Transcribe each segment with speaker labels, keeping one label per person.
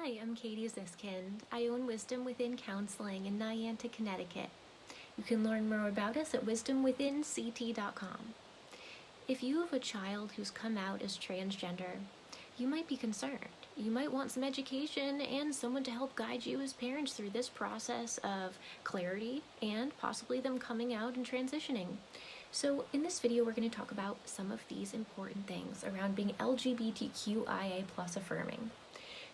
Speaker 1: Hi, I'm Katie Ziskind. I own Wisdom Within Counseling in Niantic, Connecticut. You can learn more about us at wisdomwithinct.com. If you have a child who's come out as transgender, you might be concerned. You might want some education and someone to help guide you as parents through this process of clarity and possibly them coming out and transitioning. So in this video, we're going to talk about some of these important things around being LGBTQIA plus affirming.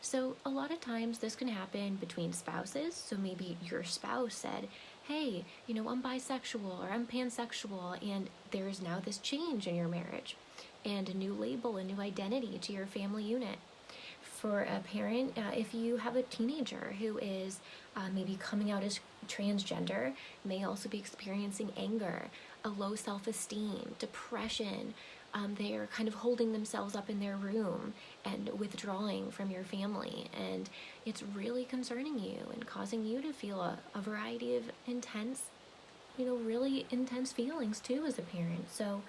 Speaker 1: So a lot of times this can happen between spouses. So maybe your spouse said, hey, I'm bisexual or I'm pansexual, and there's now this change in your marriage and a new label, a new identity to your family unit. For a parent, if you have a teenager who is maybe coming out as transgender, may also be experiencing anger, a low self-esteem, depression. They're kind of holding themselves up in their room and withdrawing from your family, and it's really concerning you and causing you to feel a variety of intense, really intense feelings too as a parent. So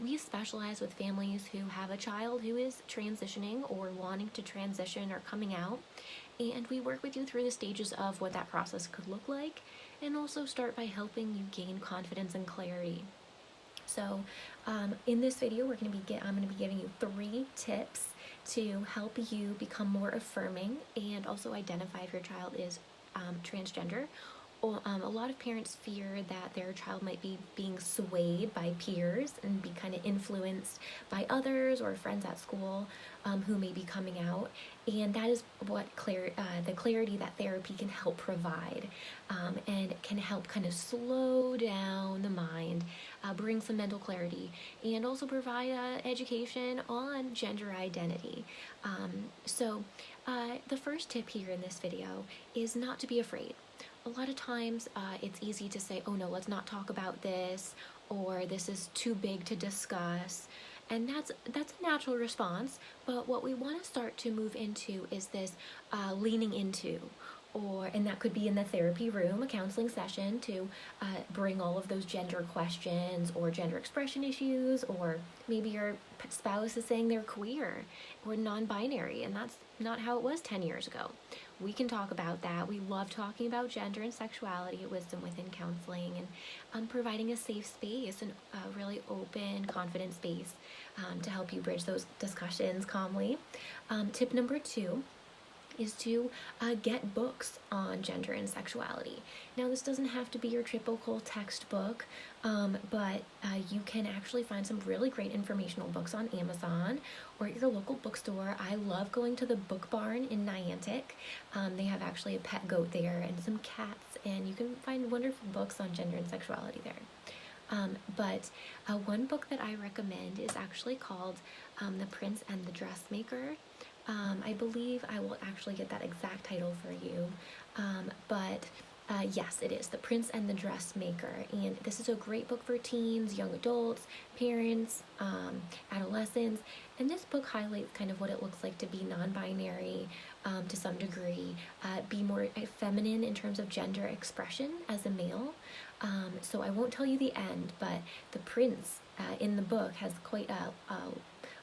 Speaker 1: we specialize with families who have a child who is transitioning or wanting to transition or coming out, and we work with you through the stages of what that process could look like, and also start by helping you gain confidence and clarity. So in this video, I'm going to be giving you 3 tips to help you become more affirming and also identify if your child is transgender. A lot of parents fear that their child might be being swayed by peers and be kind of influenced by others or friends at school who may be coming out, and that is what the clarity that therapy can help provide, and can help kind of slow down the mind, bring some mental clarity, and also provide education on gender identity. So the first tip here in this video is not to be afraid. A lot of times it's easy to say, oh no, let's not talk about this, or this is too big to discuss. And that's a natural response, but what we want to start to move into is this leaning into, and that could be in the therapy room, a counseling session, to bring all of those gender questions or gender expression issues, or maybe your spouse is saying they're queer or non-binary, and that's not how it was 10 years ago. We can talk about that. We love talking about gender and sexuality at Wisdom Within Counseling, and providing a safe space and a really open, confident space to help you bridge those discussions calmly. Tip number 2 is to get books on gender and sexuality. Now, this doesn't have to be your typical textbook, but you can actually find some really great informational books on Amazon or at your local bookstore. I love going to the Book Barn in Niantic. They have actually a pet goat there and some cats, and you can find wonderful books on gender and sexuality there. But one book that I recommend is actually called The Prince and the Dressmaker. I believe I will actually get that exact title for you, but yes, it is The Prince and the Dressmaker, and this is a great book for teens, young adults, parents, adolescents, and this book highlights kind of what it looks like to be non-binary to some degree, be more feminine in terms of gender expression as a male. So I won't tell you the end, but the prince in the book has quite a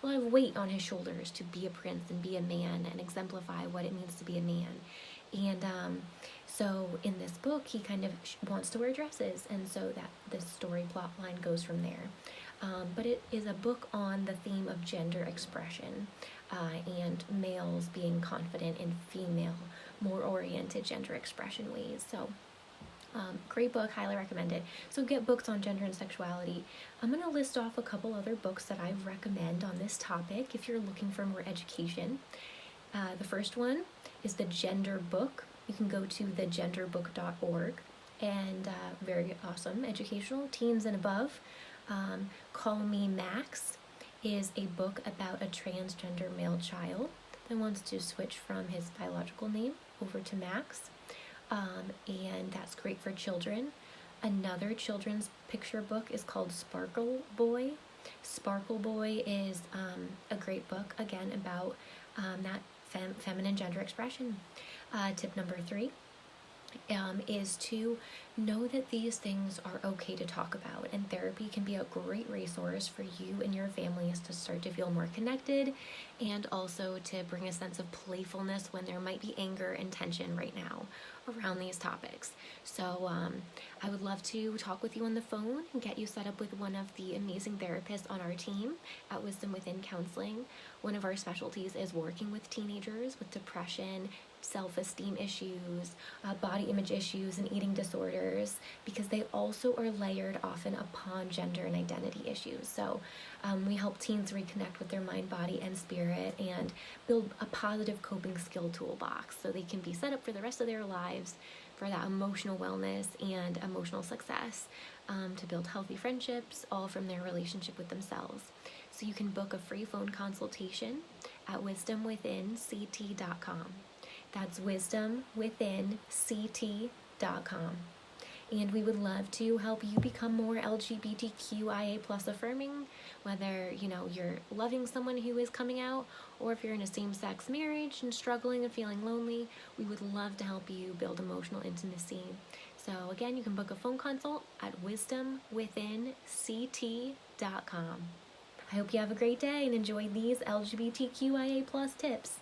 Speaker 1: lot of weight on his shoulders to be a prince and be a man and exemplify what it means to be a man. And so in this book, he kind of wants to wear dresses, and so that the story plot line goes from there. But it is a book on the theme of gender expression and males being confident in female, more oriented gender expression ways. So great book, highly recommend it. So get books on gender and sexuality. I'm going to list off a couple other books that I recommend on this topic if you're looking for more education. The first one is The Gender Book. You can go to thegenderbook.org, and very awesome, educational, teens and above. Call Me Max is a book about a transgender male child that wants to switch from his biological name over to Max. And that's great for children. Another children's picture book is called Sparkle Boy. Sparkle Boy is a great book, again, about that feminine gender expression. Tip number 3 is to know that these things are okay to talk about, and therapy can be a great resource for you and your families to start to feel more connected and also to bring a sense of playfulness when there might be anger and tension right now around these topics. So I would love to talk with you on the phone and get you set up with one of the amazing therapists on our team at Wisdom Within Counseling. One of our specialties is working with teenagers with depression, self-esteem issues, body image issues, and eating disorders, because they also are layered often upon gender and identity issues. So we help teens reconnect with their mind, body, and spirit, and build a positive coping skill toolbox so they can be set up for the rest of their lives for that emotional wellness and emotional success, to build healthy friendships, all from their relationship with themselves. So you can book a free phone consultation at wisdomwithinct.com. That's wisdomwithinct.com. And we would love to help you become more LGBTQIA plus affirming, whether, you're loving someone who is coming out, or if you're in a same-sex marriage and struggling and feeling lonely. We would love to help you build emotional intimacy. So again, you can book a phone consult at wisdomwithinct.com. I hope you have a great day and enjoy these LGBTQIA plus tips.